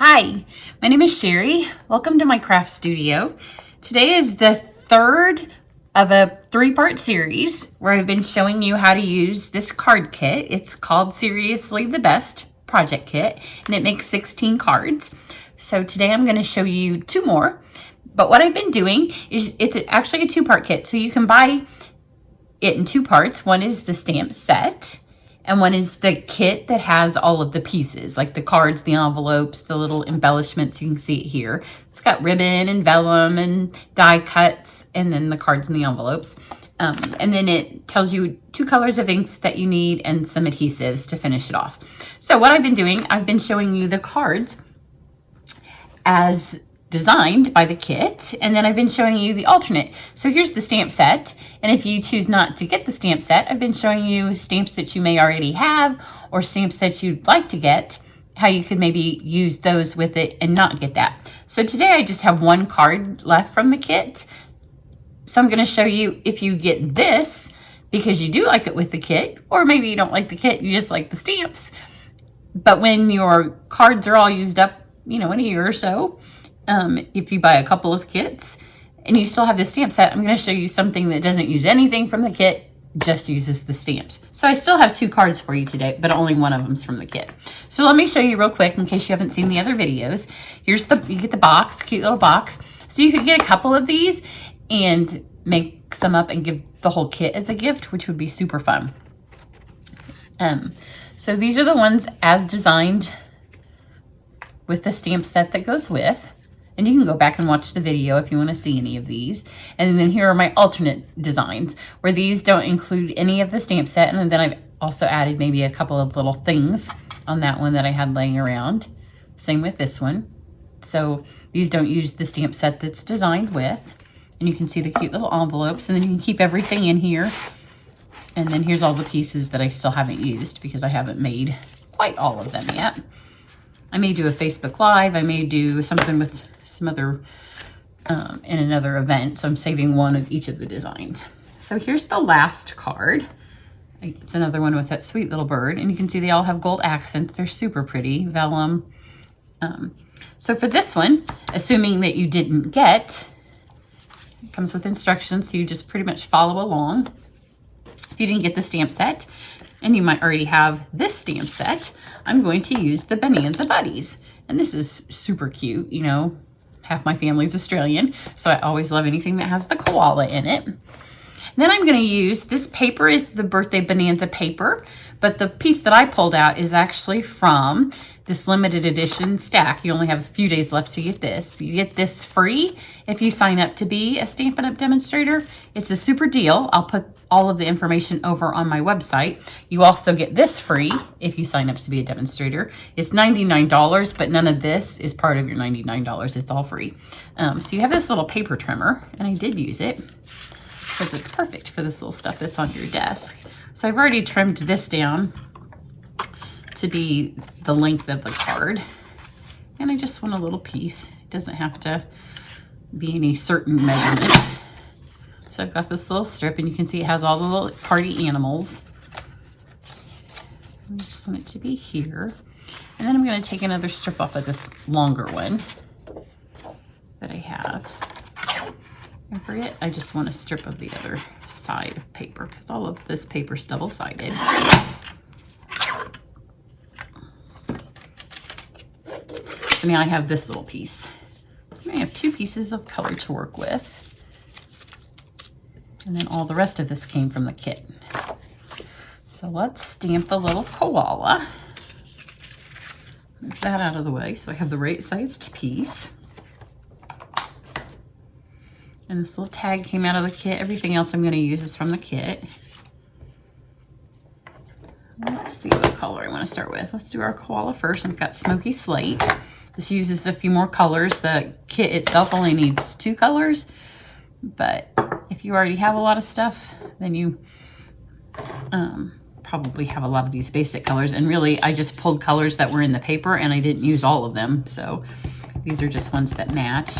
Hi, my name is Cheri. Welcome to my craft studio. Today is the third of a three-part series where I've been showing you how to use this card kit. It's called Seriously the Best Project Kit, and it makes 16 cards. So today I'm going to show you two more. But what I've been doing is it's actually a two-part kit, so you can buy it in two parts. One is the stamp set, and one is the kit that has all of the pieces, like the cards, the envelopes, the little embellishments. You can see it here. It's got ribbon and vellum and die cuts, and then the cards and the envelopes. And then it tells you two colors of inks that you need and some adhesives to finish it off. So what I've been doing, I've been showing you the cards as designed by the kit, and then I've been showing you the alternate. So here's the stamp set, and if you choose not to get the stamp set, I've been showing you stamps that you may already have or stamps that you'd like to get, how you could maybe use those with it and not get that. So today I just have one card left from the kit. So I'm going to show you if you get this because you do like it with the kit, or maybe you don't like the kit, you just like the stamps. But when your cards are all used up, you know, in a year or so, if you buy a couple of kits and you still have the stamp set, I'm going to show you something that doesn't use anything from the kit, just uses the stamps. So I still have two cards for you today, but only one of them's from the kit. So let me show you real quick in case you haven't seen the other videos. Here's you get the box, cute little box. So you could get a couple of these and make some up and give the whole kit as a gift, which would be super fun. So these are the ones as designed with the stamp set that goes with. And you can go back and watch the video if you want to see any of these. And then here are my alternate designs, where these don't include any of the stamp set. And then I've also added maybe a couple of little things on that one that I had laying around. Same with this one. So these don't use the stamp set that's designed with. And you can see the cute little envelopes. And then you can keep everything in here. And then here's all the pieces that I still haven't used because I haven't made quite all of them yet. I may do a Facebook Live. I may do something with some other, in another event. So I'm saving one of each of the designs. So here's the last card. It's another one with that sweet little bird. And you can see they all have gold accents. They're super pretty, vellum. So for this one, assuming that you didn't get, it comes with instructions. So you just pretty much follow along. If you didn't get the stamp set, and you might already have this stamp set, I'm going to use the Bonanza Buddies. And this is super cute, you know, half my family's Australian, so I always love anything that has the koala in it. And then I'm going to use, this paper is the Birthday Bonanza paper, but the piece that I pulled out is actually from this limited edition stack. You only have a few days left to get this. You get this free if you sign up to be a Stampin' Up! Demonstrator. It's a super deal. I'll put all of the information over on my website. You also get this free if you sign up to be a demonstrator. It's $99, but none of this is part of your $99. It's all free. So you have this little paper trimmer, and I did use it because it's perfect for this little stuff that's on your desk. So I've already trimmed this down to be the length of the card, and I just want a little piece. It doesn't have to be any certain measurement. So I've got this little strip, and you can see it has all the little party animals. I just want it to be here. And then I'm going to take another strip off of this longer one that I have. And for it, I just want a strip of the other side of paper because all of this paper is double-sided. So now I have this little piece. So I have two pieces of color to work with. And then all the rest of this came from the kit. So let's stamp the little koala. Move that out of the way so I have the right sized piece. And this little tag came out of the kit. Everything else I'm going to use is from the kit. Let's see what color I want to start with. Let's do our koala first. I've got Smoky Slate. This uses a few more colors. The kit itself only needs 2 colors. But if you already have a lot of stuff, then you probably have a lot of these basic colors. And really, I just pulled colors that were in the paper, and I didn't use all of them. So these are just ones that match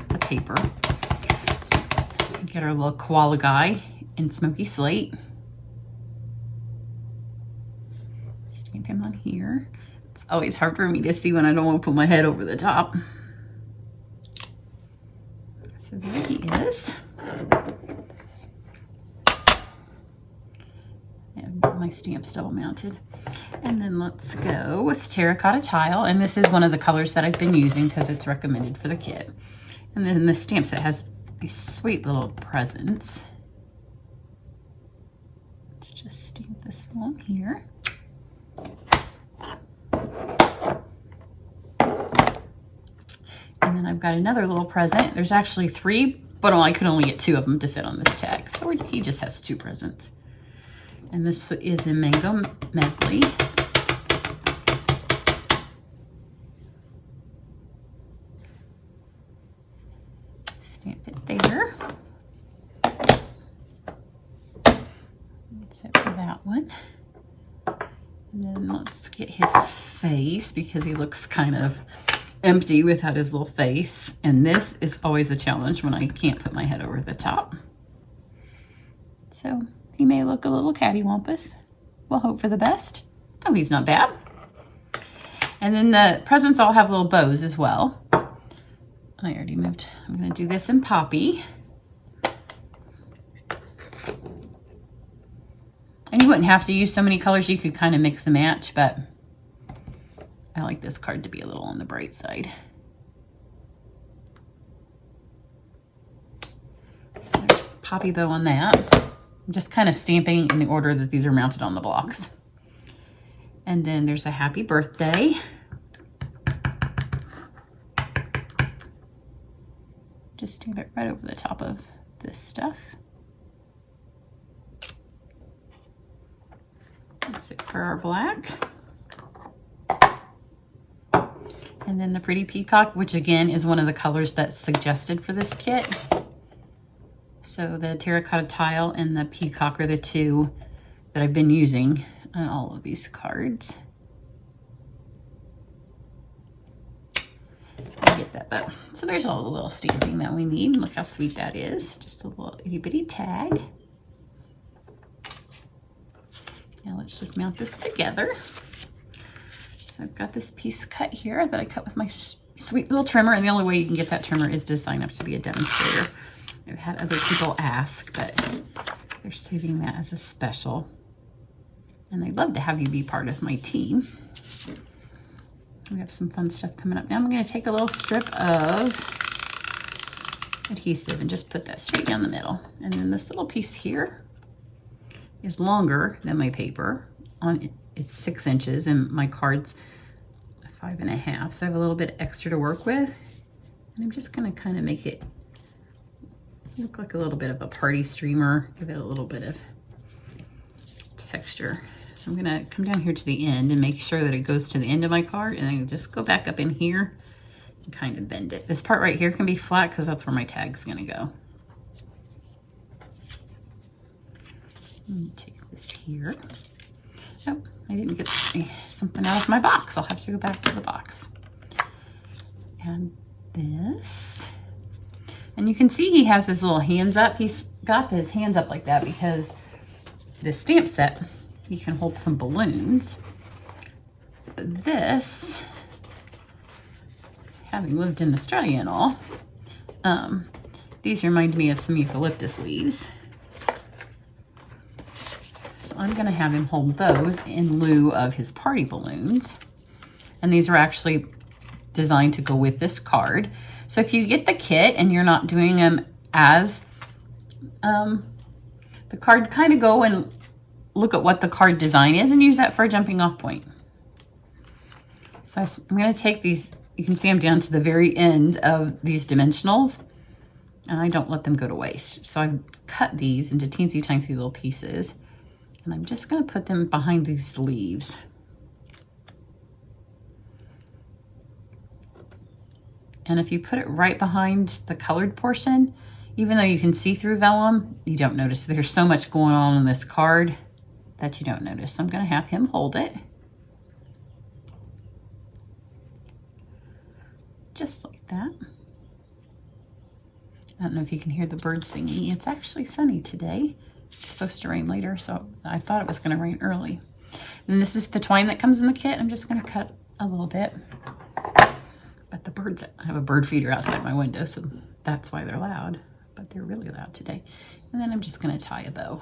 the paper. So get our little koala guy in Smoky Slate. Stamp him on here. It's always hard for me to see when I don't want to put my head over the top. So there he is. And my stamp's double mounted. And then let's go with terracotta tile. And this is one of the colors that I've been using because it's recommended for the kit. And then the stamp set has these sweet little presents. Let's just stamp this along here. And then I've got another little present. There's actually 3, but I could only get 2 of them to fit on this tag. So he just has 2 presents. And this is a mango medley. Stamp it there. That's it for that one. And then let's get his face because he looks kind of empty without his little face. And this is always a challenge when I can't put my head over the top. So he may look a little cattywampus. We'll hope for the best. Oh, he's not bad. And then the presents all have little bows as well. I already moved. I'm going to do this in Poppy. And you wouldn't have to use so many colors. You could kind of mix and match, but I like this card to be a little on the bright side. So there's the poppy bow on that. I'm just kind of stamping in the order that these are mounted on the blocks. And then there's a happy birthday. Just stamp it right over the top of this stuff. That's it for our black. And then the pretty peacock, which again is one of the colors that's suggested for this kit. So the terracotta tile and the peacock are the 2 that I've been using on all of these cards. Get that bow. So there's all the little stamping that we need. Look how sweet that is. Just a little itty bitty tag. Now let's just mount this together. So I've got this piece cut here that I cut with my sweet little trimmer, and the only way you can get that trimmer is to sign up to be a demonstrator. I've had other people ask, but they're saving that as a special. And I'd love to have you be part of my team. We have some fun stuff coming up. Now I'm going to take a little strip of adhesive and just put that straight down the middle. And then this little piece here is longer than my paper. It's 6 inches and my card's 5.5. So I have a little bit extra to work with. And I'm just going to kind of make it look like a little bit of a party streamer. Give it a little bit of texture. So I'm gonna come down here to the end and make sure that it goes to the end of my card, and then just go back up in here and kind of bend it. This part right here can be flat because that's where my tag's gonna go. Let me take this here. Oh, I didn't get something out of my box. I'll have to go back to the box. And this. And you can see he has his little hands up. He's got his hands up like that because the stamp set, you can hold some balloons. But this, having lived in Australia and all, these remind me of some eucalyptus leaves. So I'm gonna have him hold those in lieu of his party balloons. And these are actually designed to go with this card. So if you get the kit and you're not doing them as the card, kind of go and look at what the card design is and use that for a jumping off point. So I'm going to take these, you can see I'm down to the very end of these dimensionals, and I don't let them go to waste. So I've cut these into teensy tiny little pieces, and I'm just going to put them behind these leaves. And if you put it right behind the colored portion, even though you can see through vellum, you don't notice. There's so much going on in this card that you don't notice. So I'm going to have him hold it. Just like that. I don't know if you can hear the birds singing. It's actually sunny today. It's supposed to rain later, so I thought it was going to rain early. And this is the twine that comes in the kit. I'm just gonna cut a little bit. But the birds, I have a bird feeder outside my window, so that's why they're loud. But they're really loud today. And then I'm just gonna tie a bow.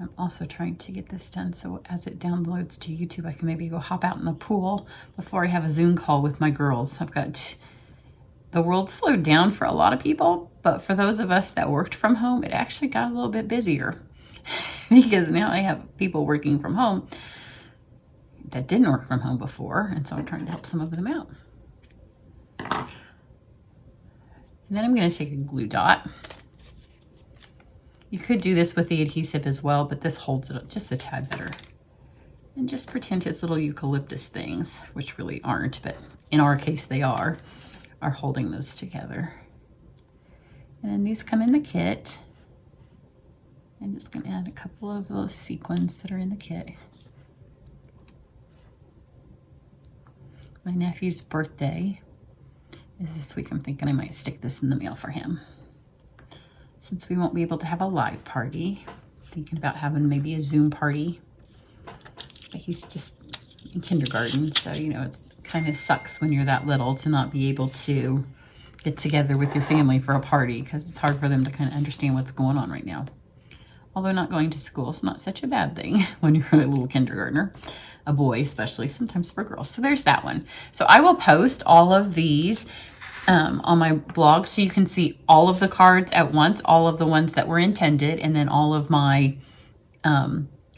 I'm also trying to get this done so as it downloads to YouTube, I can maybe go hop out in the pool before I have a Zoom call with my girls. I've got, the world slowed down for a lot of people, but for those of us that worked from home, it actually got a little bit busier because now I have people working from home that didn't work from home before, and so I'm trying to help some of them out. And then I'm going to take a glue dot. You could do this with the adhesive as well, but this holds it up just a tad better. And just pretend it's little eucalyptus things, which really aren't, but in our case they are holding those together. And then these come in the kit. I'm just going to add a couple of those sequins that are in the kit. My nephew's birthday is this week. I'm thinking I might stick this in the mail for him. Since we won't be able to have a live party, thinking about having maybe a Zoom party. But he's just in kindergarten, so you know, it kind of sucks when you're that little to not be able to get together with your family for a party, because it's hard for them to kind of understand what's going on right now. Although not going to school is not such a bad thing when you're a little kindergartner, a boy especially, sometimes for girls. So there's that one. So I will post all of these on my blog so you can see all of the cards at once, all of the ones that were intended, and then all of my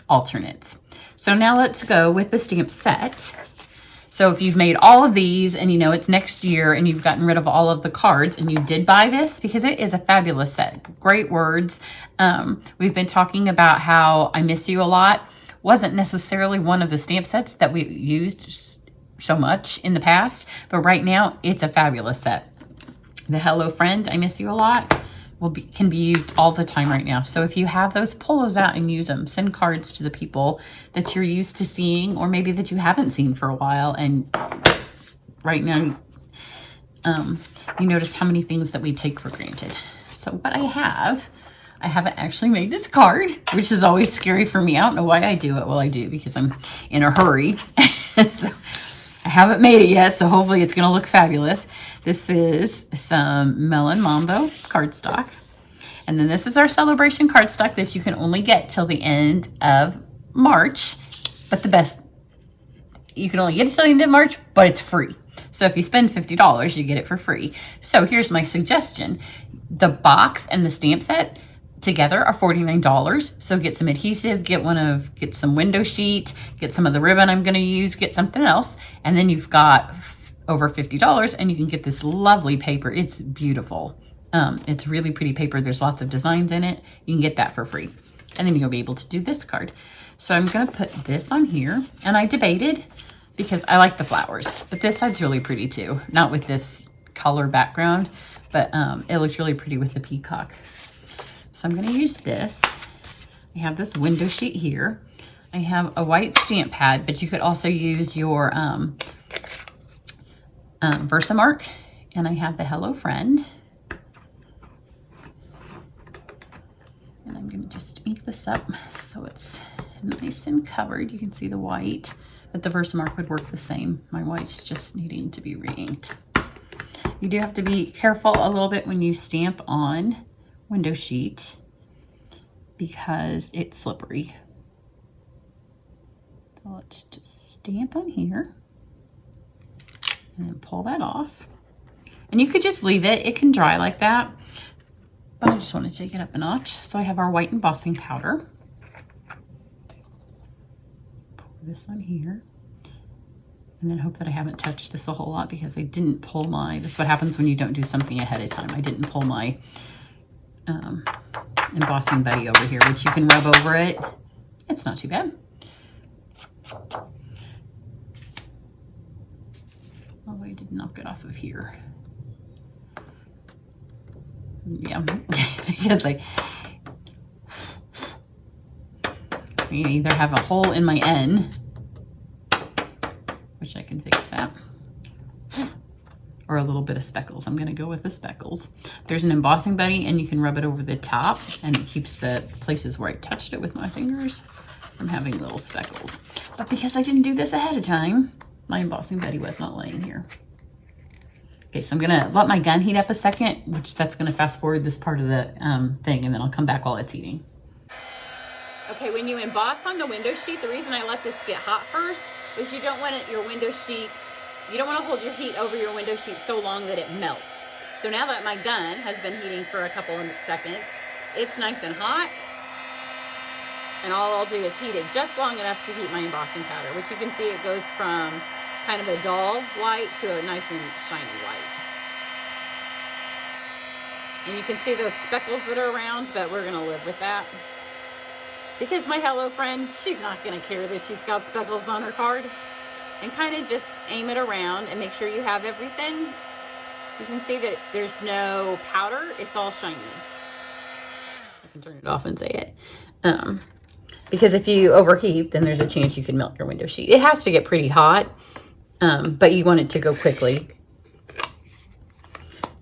alternates. So now let's go with the stamp set. So if you've made all of these and you know it's next year and you've gotten rid of all of the cards and you did buy this, because it is a fabulous set. Great words. We've been talking about how I miss you a lot. Wasn't necessarily one of the stamp sets that we used so much in the past, but right now it's a fabulous set. The Hello Friend, I miss you a lot, can be used all the time right now. So if you have those, pull those out and use them. Send cards to the people that you're used to seeing, or maybe that you haven't seen for a while, and right now you notice how many things that we take for granted. So what I haven't actually made this card, which is always scary for me. I don't know why I do it. Well, I do because I'm in a hurry. So I haven't made it yet, so hopefully it's going to look fabulous. This is some Melon Mambo cardstock. And then this is our Sale-a-bration cardstock that you can only get till the end of March. But the best, you can only get it till the end of March, but it's free. So if you spend $50, you get it for free. So here's my suggestion. The box and the stamp set together are $49. So get some adhesive, get some window sheet, get some of the ribbon I'm going to use, get something else, and then you've got over $50 and you can get this lovely paper. It's beautiful. It's really pretty paper. There's lots of designs in it. You can get that for free. And then you'll be able to do this card. So I'm going to put this on here, and I debated because I like the flowers, but this side's really pretty too. Not with this color background, but it looks really pretty with the peacock. So I'm going to use this. I have this window sheet here. I have a white stamp pad, but you could also use your Versamark. And I have the Hello Friend. And I'm going to just ink this up so it's nice and covered. You can see the white, but the Versamark would work the same. My white's just needing to be re-inked. You do have to be careful a little bit when you stamp on window sheet because it's slippery. So let's just stamp on here and then pull that off. And you could just leave it. It can dry like that, but I just want to take it up a notch. So I have our white embossing powder. Pour this on here. And then hope that I haven't touched this a whole lot because I didn't pull this is what happens when you don't do something ahead of time. I didn't pull my embossing buddy over here, which you can rub over it. It's not too bad. Although I did knock it off of here. Yeah, because I either have a hole in my N, which I can fix that, or a little bit of speckles. I'm gonna go with the speckles. There's an embossing buddy and you can rub it over the top and it keeps the places where I touched it with my fingers from having little speckles. But because I didn't do this ahead of time, my embossing buddy was not laying here. Okay, so I'm gonna let my gun heat up a second, which that's gonna fast forward this part of the thing, and then I'll come back while it's heating. Okay, when you emboss on the window sheet, the reason I let this get hot first is you don't want your window sheet, you don't want to hold your heat over your window sheet so long that it melts. So now that my gun has been heating for a couple of seconds, it's nice and hot. And all I'll do is heat it just long enough to heat my embossing powder, which you can see it goes from kind of a dull white to a nice and shiny white. And you can see those speckles that are around, but we're gonna live with that. Because my Hello friend, she's not gonna care that she's got speckles on her card. And kind of just aim it around and make sure you have everything. You can see that there's no powder, it's all shiny. I can turn it off and say it. Because if you overheat, then there's a chance you can melt your window sheet. It has to get pretty hot, but you want it to go quickly.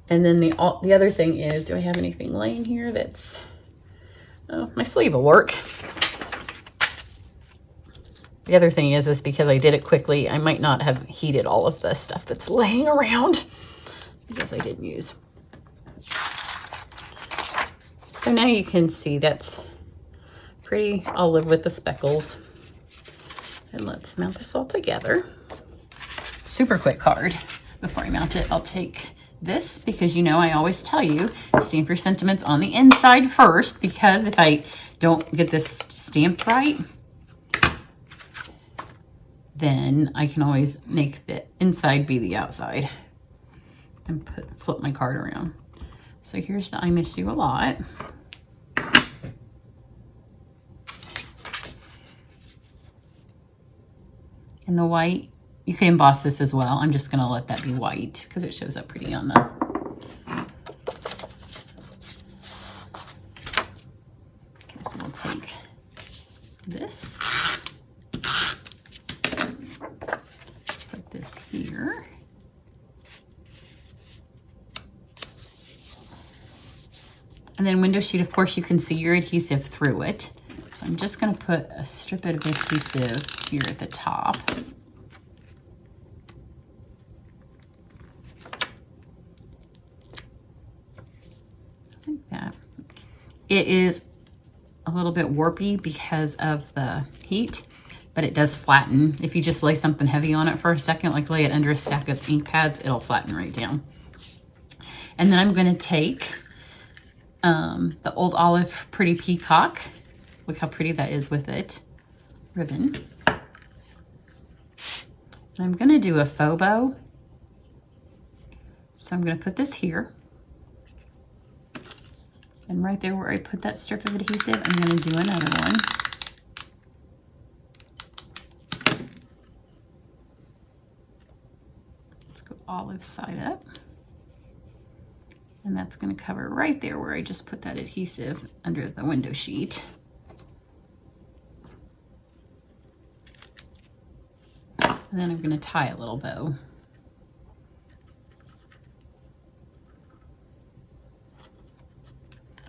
And then the other thing is, do I have anything laying here that's, oh, my sleeve will work. The other thing is because I did it quickly, I might not have heated all of the stuff that's laying around because I didn't use. So now you can see that's pretty. I'll live with the speckles. And let's mount this all together. Super quick card. Before I mount it, I'll take this because you know I always tell you stamp your sentiments on the inside first, because if I don't get this stamped right, then I can always make the inside be the outside and flip my card around. So here's the I Miss You a Lot. And the white, you can emboss this as well. I'm just gonna let that be white because it shows up pretty on the. Okay, so we'll take this, put this here. And then window sheet, of course, you can see your adhesive through it. So I'm just gonna put a strip of adhesive here at the top. Like that. It is a little bit warpy because of the heat, but it does flatten. If you just lay something heavy on it for a second, like lay it under a stack of ink pads, it'll flatten right down. And then I'm gonna take the Old Olive Pretty Peacock. Look how pretty that is with it. Ribbon. And I'm gonna do a faux bow. So I'm gonna put this here. And right there where I put that strip of adhesive, I'm gonna do another one. Let's go olive side up. And that's gonna cover right there where I just put that adhesive under the window sheet. And then I'm gonna tie a little bow.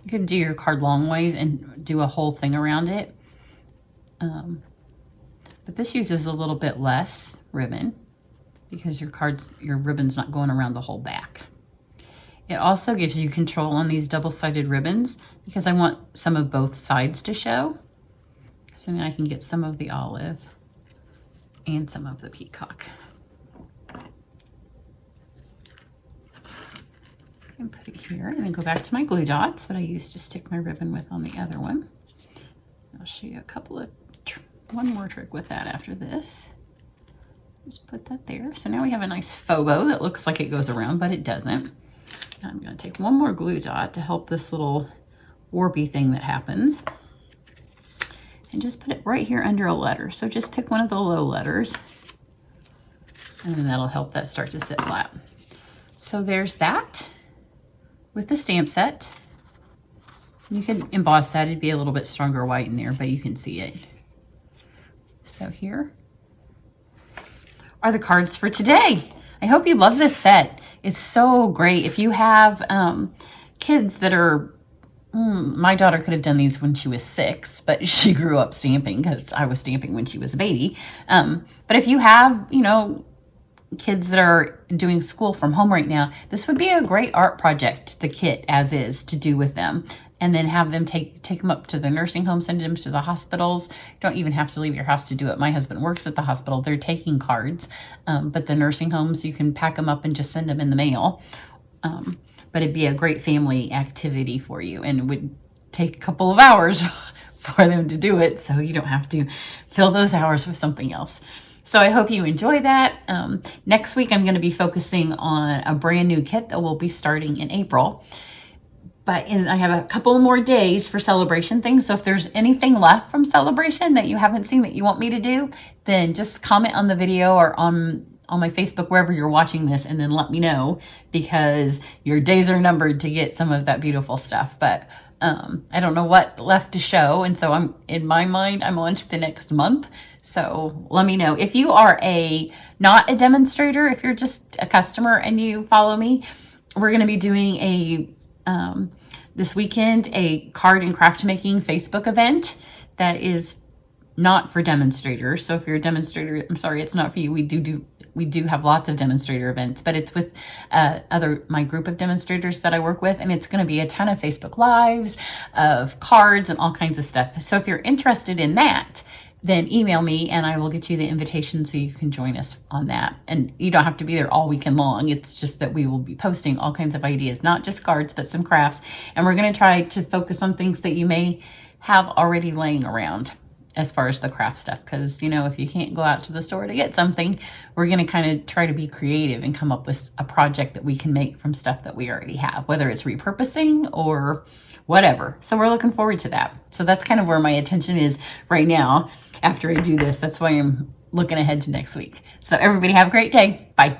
You could do your card long ways and do a whole thing around it. But this uses a little bit less ribbon because your ribbon's not going around the whole back. It also gives you control on these double-sided ribbons because I want some of both sides to show. So now I can get some of the olive and some of the peacock. And put it here and then go back to my glue dots that I used to stick my ribbon with on the other one. I'll show you one more trick with that after this. Just put that there. So now we have a nice faux bow that looks like it goes around, but it doesn't. I'm going to take one more glue dot to help this little warpy thing that happens. And just put it right here under a letter. So just pick one of the low letters. And then that'll help that start to sit flat. So there's that with the stamp set. You can emboss that. It'd be a little bit stronger white in there, but you can see it. So here are the cards for today. I hope you love this set. It's so great. If you have kids that are, my daughter could have done these when she was 6, but she grew up stamping because I was stamping when she was a baby. But if you have, you know, kids that are doing school from home right now, this would be a great art project, the kit as is, to do with them. And then have them take them up to the nursing home, send them to the hospitals. You don't even have to leave your house to do it. My husband works at the hospital. They're taking cards. But the nursing homes, you can pack them up and just send them in the mail. But it'd be a great family activity for you. And it would take a couple of hours for them to do it, so you don't have to fill those hours with something else. So I hope you enjoy that. Next week, I'm going to be focusing on a brand new kit that will be starting in April. But I have a couple more days for celebration things. So if there's anything left from celebration that you haven't seen that you want me to do, then just comment on the video or on my Facebook, wherever you're watching this, and then let me know, because your days are numbered to get some of that beautiful stuff. But I don't know what left to show. And so in my mind, I'm on to the next month. So let me know. If you are not a demonstrator, if you're just a customer and you follow me, we're going to be doing this weekend, a card and craft making Facebook event that is not for demonstrators. So if you're a demonstrator, I'm sorry, it's not for you. We do have lots of demonstrator events, but it's with my group of demonstrators that I work with, and it's going to be a ton of Facebook Lives, of cards, and all kinds of stuff. So if you're interested in that, then email me and I will get you the invitation so you can join us on that. And you don't have to be there all weekend long. It's just that we will be posting all kinds of ideas, not just cards, but some crafts. And we're going to try to focus on things that you may have already laying around as far as the craft stuff. Because, you know, if you can't go out to the store to get something, we're going to kind of try to be creative and come up with a project that we can make from stuff that we already have, whether it's repurposing or whatever. So we're looking forward to that. So that's kind of where my attention is right now after I do this. That's why I'm looking ahead to next week. So everybody have a great day. Bye.